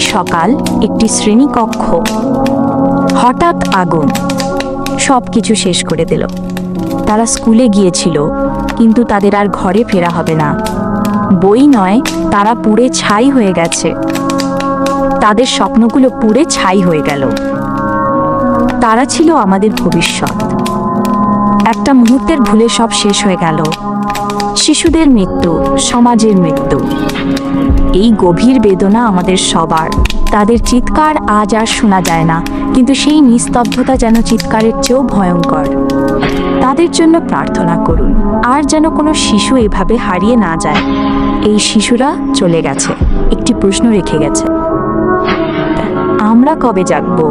সকাল, একটি শ্রেণীকক্ষ। হঠাৎ আগুন সবকিছু শেষ করে দিল। তারা স্কুলে গিয়েছিল, কিন্তু তাদের আর ঘরে ফেরা হবে না। বই নয়, তারা পুড়ে ছাই হয়ে গেছে। তাদের স্বপ্নগুলো পুড়ে ছাই হয়ে গেল। তারা ছিল আমাদের ভবিষ্যৎ। একটা মুহূর্তের ভুলে সব শেষ হয়ে গেল। শিশুদের মৃত্যু, সমাজের মৃত্যু। এই গভীর বেদনা আমাদের সবার। তাদের চিৎকার আজ আর শোনা যায় না, কিন্তু সেই নিস্তব্ধতা যেন চিৎকারের চেয়েও ভয়ঙ্কর। তাদের জন্য প্রার্থনা করুন, আর যেন কোনো শিশু এভাবে হারিয়ে না যায়। এই শিশুরা চলে গেছে, একটি প্রশ্ন রেখে গেছে, আমরা কবে জাগবো?